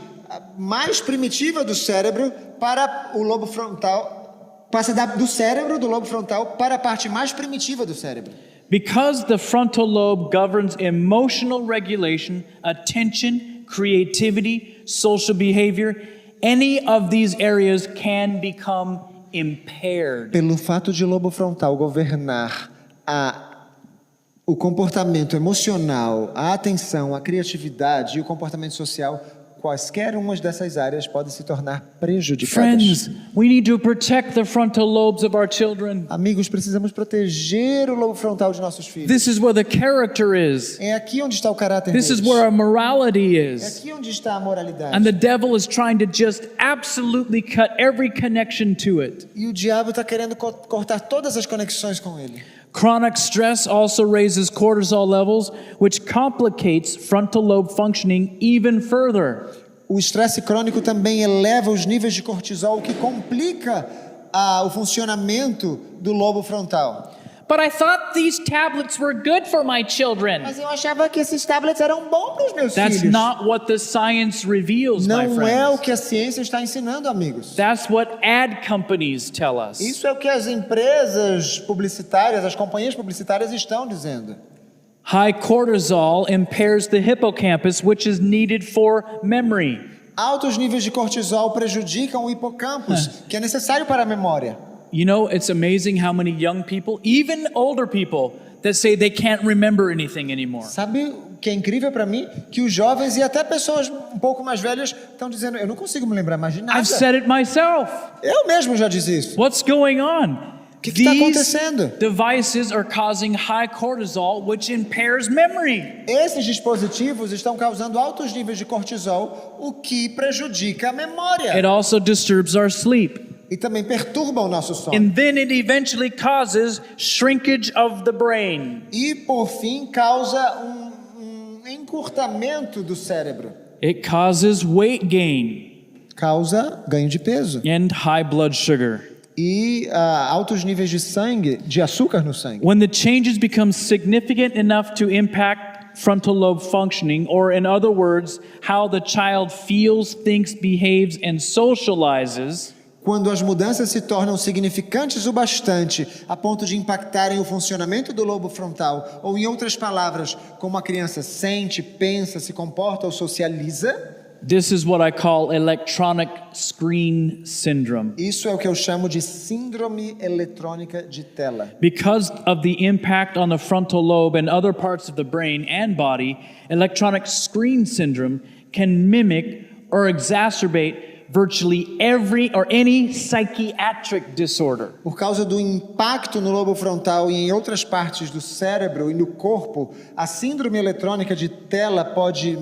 mais primitiva do cérebro para o lobo frontal, do cérebro do lobo frontal para a parte mais primitiva do cérebro. Because the frontal lobe governs emotional regulation, attention, creativity, social behavior, any of these areas can become impaired. Pelo fato de o lobo frontal governar o comportamento emocional, a atenção, a criatividade e o comportamento social, quaisquer umas dessas áreas podem se tornar prejudicadas. Friends, we need to protect the frontal lobes of our children. Amigos, precisamos proteger o lobo frontal de nossos filhos. This is where the character is. É aqui onde está o caráter This is deles. where our morality É is. aqui onde está a moralidade. And the devil is trying to just absolutely cut every connection to it. E o diabo está querendo cortar todas as conexões com ele. Chronic stress also raises cortisol levels, which complicates frontal lobe functioning even further. O estresse crônico também eleva os níveis de cortisol, o que complica o funcionamento do lobo frontal. But I thought these tablets were good for my children. Mas eu achava que esses tablets eram bons para os meus That's filhos. not what the science reveals, my Não é o friends. que a ciência está ensinando, amigos. That's what ad companies tell us. Isso é o que as empresas publicitárias, as companhias publicitárias estão dizendo. High cortisol impairs the hippocampus, which is needed for memory. Altos níveis de cortisol prejudicam o hipocampo, que é necessário para a memória. You know, it's amazing how many young people, even older people, that say they can't remember anything anymore. Sabe o que é incrível para mim? Que os jovens e até pessoas um pouco mais velhas estão dizendo, eu não consigo me lembrar mais de nada. I've said it myself. Eu mesmo já disse isso. What's going on? O que está acontecendo? Devices are causing high cortisol, which impairs memory. Esses dispositivos estão causando altos níveis de cortisol, o que prejudica a memória. It also disturbs our sleep. E também perturba o nosso sono. And then it eventually causes shrinkage of the brain. E, por fim, causa um encurtamento do cérebro. It causes weight gain Causa ganho de peso. and high blood sugar. E altos níveis de sangue, de açúcar no sangue. When the changes become significant enough to impact frontal lobe functioning, or in other words, how the child feels, thinks, behaves, and socializes, quando as mudanças se tornam significantes o bastante a ponto de impactarem o funcionamento do lobo frontal, ou em outras palavras, como a criança sente, pensa, se comporta ou socializa, this is what I call electronic screen syndrome. isso é o que eu chamo de síndrome eletrônica de tela. Because of the impact on the frontal lobe and other parts of the brain and body, electronic screen syndrome can mimic or exacerbate virtually every or any psychiatric disorder. Por causa do impacto no lobo frontal e em outras partes do cérebro e no corpo, a síndrome eletrônica de tela pode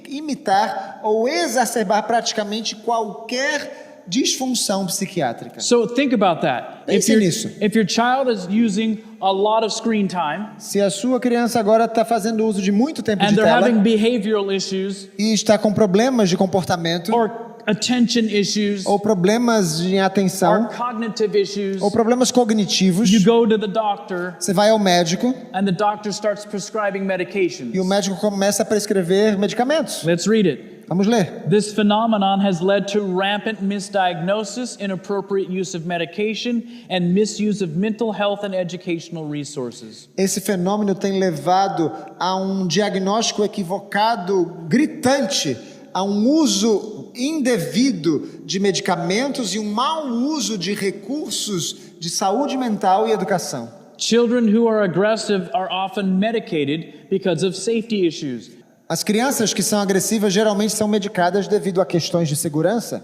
imitar ou exacerbar praticamente qualquer disfunção psiquiátrica. So think about that. Pense nisso. If your child is using a lot of screen time Se a sua criança agora está fazendo uso de muito tempo and de they're tela having behavioral issues e está com problemas de comportamento or attention issues ou problemas de or atenção cognitive issues, ou problemas cognitivos, you go to the doctor você vai ao médico and the doctor starts prescribing medications. e o médico começa a prescrever medicamentos. Let's read it. Vamos ler. This phenomenon has led to rampant misdiagnosis, inappropriate use of medication, and misuse of mental health and educational resources. Esse fenômeno tem levado a um diagnóstico equivocado, gritante, a um uso indevido de medicamentos e um mau uso de recursos de saúde mental e educação. Children who are aggressive are often medicated because of safety issues. As crianças que são agressivas geralmente são medicadas devido a questões de segurança.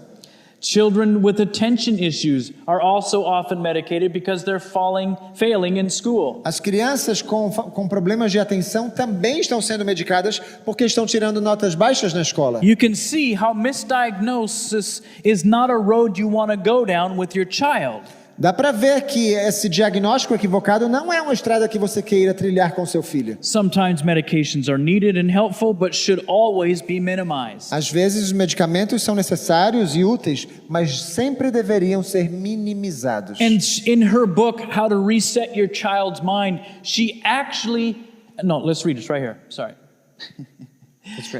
Children with attention issues are also often medicated because they're failing in school. As crianças com problemas de atenção também estão sendo medicadas porque estão tirando notas baixas na escola. You can see how misdiagnosis is not a road you want to go down with your child. Dá para ver que esse diagnóstico equivocado não é uma estrada que você queira trilhar com seu filho. Sometimes medications are needed and helpful, but should always be minimized. Às vezes os medicamentos são necessários e úteis, mas sempre deveriam ser minimizados. And in her book, How to Reset Your Child's Mind, she actually, no, let's read this right here. Sorry.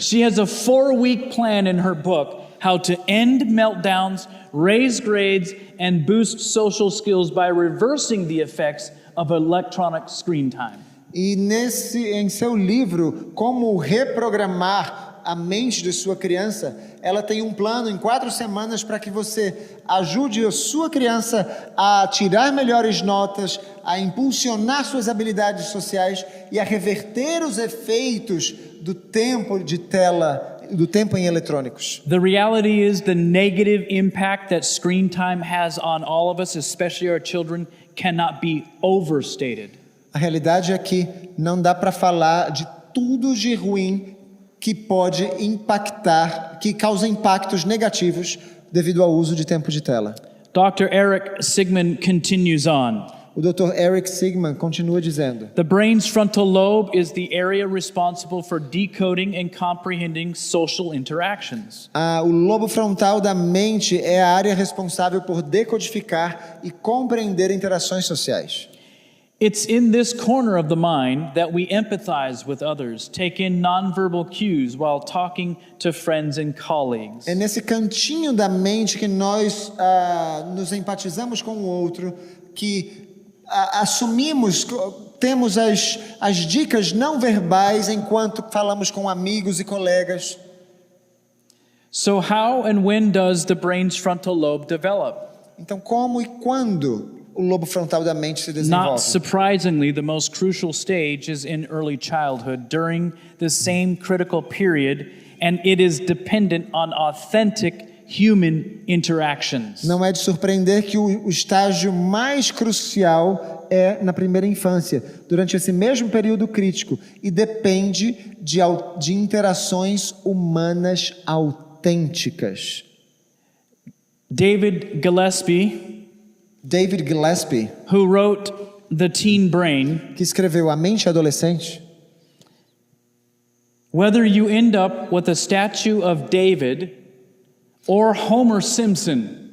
She has a 4-week plan in her book, How to End Meltdowns, Raise Grades, and Boost Social Skills by Reversing the Effects of Electronic Screen Time. E em seu livro, Como Reprogramar a Mente de Sua Criança, ela tem um plano em 4 semanas para que você ajude a sua criança a tirar melhores notas, a impulsionar suas habilidades sociais e a reverter os efeitos do tempo de tela, do tempo em eletrônicos. The reality is the negative impact that screen time has on all of us, especially our children, cannot be overstated. A realidade é que não dá para falar de tudo de ruim que pode impactar, que causa impactos negativos devido ao uso de tempo de tela. Dr. Eric Sigman continues on. O Dr. Eric Sigman continua dizendo: The brain's frontal lobe is the area responsible for decoding and comprehending social interactions. O lobo frontal da mente é a área responsável por decodificar e compreender interações sociais. It's in this corner of the mind that we empathize with others, take in nonverbal cues while talking to friends and colleagues. É nesse cantinho da mente que nós nos empatizamos com o outro, que assumimos, temos as dicas não verbais enquanto falamos com amigos e colegas. So how and when does the brain's frontal lobe develop? Então, como e quando o lobo frontal da mente se Not desenvolve? surprisingly, the most crucial stage is in early childhood, during the same critical period, and it is dependent on authentic human interactions. Não é de surpreender que o estágio mais crucial é na primeira infância, durante esse mesmo período crítico, e depende de interações humanas autênticas. David Gillespie, who wrote The Teen Brain, que escreveu A Mente Adolescente, whether you end up with a statue of David or Homer Simpson,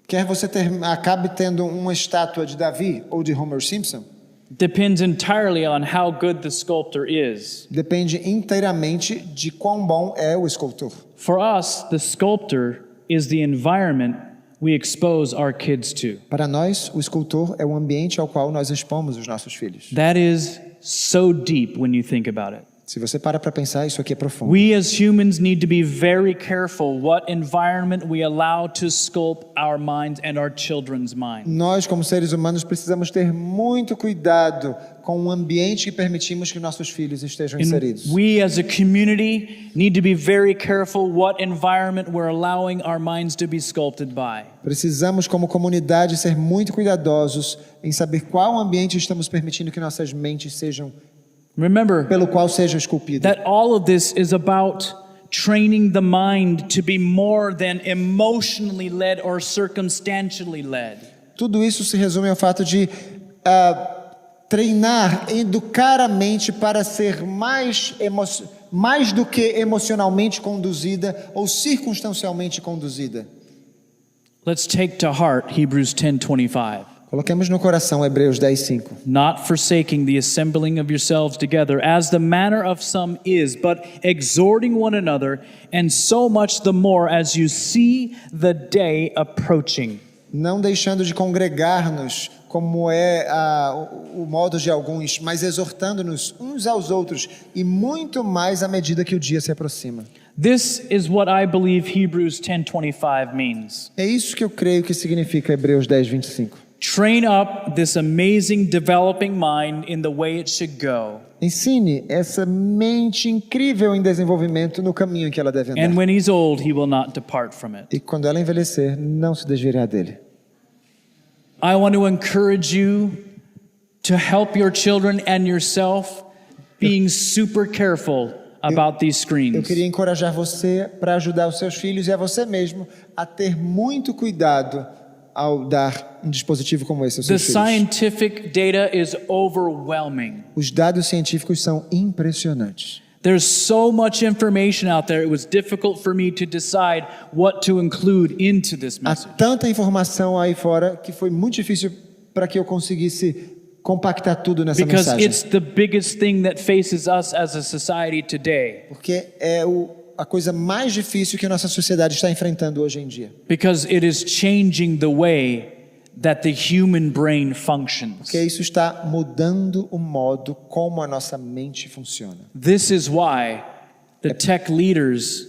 quer você acabe tendo uma estátua de Davi ou de Homer Simpson, depends entirely on how good the sculptor is. depende inteiramente de quão bom é o escultor. For us, the sculptor is the environment we expose our kids to. Para nós, o escultor é o ambiente ao qual nós expomos os nossos filhos. That is so deep when you think about it. Se você para pensar, isso aqui é profundo. We as humans need to be very careful what environment we allow to sculpt our minds and our children's minds. Nós, como seres humanos, precisamos ter muito cuidado com o ambiente que permitimos que nossos filhos estejam inseridos. We as a community need to be very careful what environment we're allowing our minds to be sculpted by. Precisamos, como comunidade, ser muito cuidadosos em saber qual ambiente estamos permitindo que nossas mentes sejam, Remember pelo qual sejam esculpidas. that all of this is about training the mind to be more than emotionally led or circumstantially led. Tudo isso se resume ao fato de treinar, educar a mente para ser mais do que emocionalmente conduzida ou circunstancialmente conduzida. Let's take to heart Hebrews 10:25. Coloquemos no coração Hebreus 10:5. Not forsaking the assembling of yourselves together, as the manner of some is, but exhorting one another, and so much the more as you see the day approaching. Não deixando de congregar-nos, como é o modo de alguns, mas exortando-nos uns aos outros, e muito mais à medida que o dia se aproxima. This is what I believe Hebrews 10:25 means. É isso que eu creio que significa Hebreus 10:25. Train up this amazing developing mind in the way it should go. Ensine essa mente incrível em desenvolvimento no caminho em que ela deve andar. And when he's old, he will not depart from it. E quando ela envelhecer, não se desviará dele. I want to encourage you to help your children and yourself being super careful about these Eu screens. queria encorajar você para ajudar os seus filhos e a você mesmo a ter muito cuidado ao dar um dispositivo como esse aos The seus filhos. scientific data is overwhelming. Os dados científicos são impressionantes. There's so much information out there. It was difficult for me to decide what to include into this Há message. tanta informação aí fora que foi muito difícil para que eu conseguisse compactar tudo nessa Because mensagem. it's the biggest thing that faces us as a society today. Porque é a coisa mais difícil que a nossa sociedade está enfrentando hoje em dia. Because it is changing the way that the human brain functions. Porque isso está mudando o modo como a nossa mente funciona. This is why the tech leaders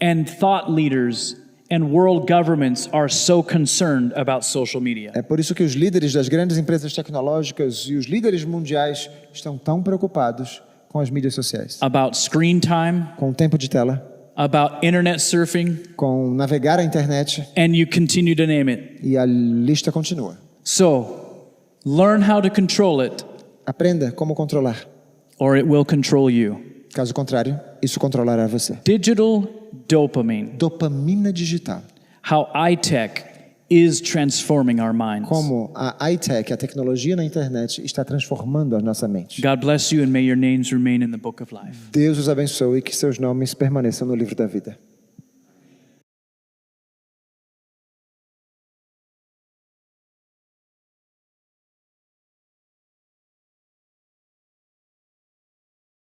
and thought leaders and world governments are so concerned about social media. É por isso que os líderes das grandes empresas tecnológicas e os líderes mundiais estão tão preocupados com as mídias sociais. About screen time, Com o tempo de tela, about internet surfing, com navegar a internet, and you continue to name it. e a lista continua. So, learn how to control it, Aprenda como controlar. or it will control you. Caso contrário, isso controlará você. Digital dopamine, Dopamina digital. how iTech is transforming our minds. Como a high-tech, a tecnologia na internet, está transformando a nossa mente. God bless you and may your names remain in the book of life. Deus os abençoe e que seus nomes permaneçam no livro da vida.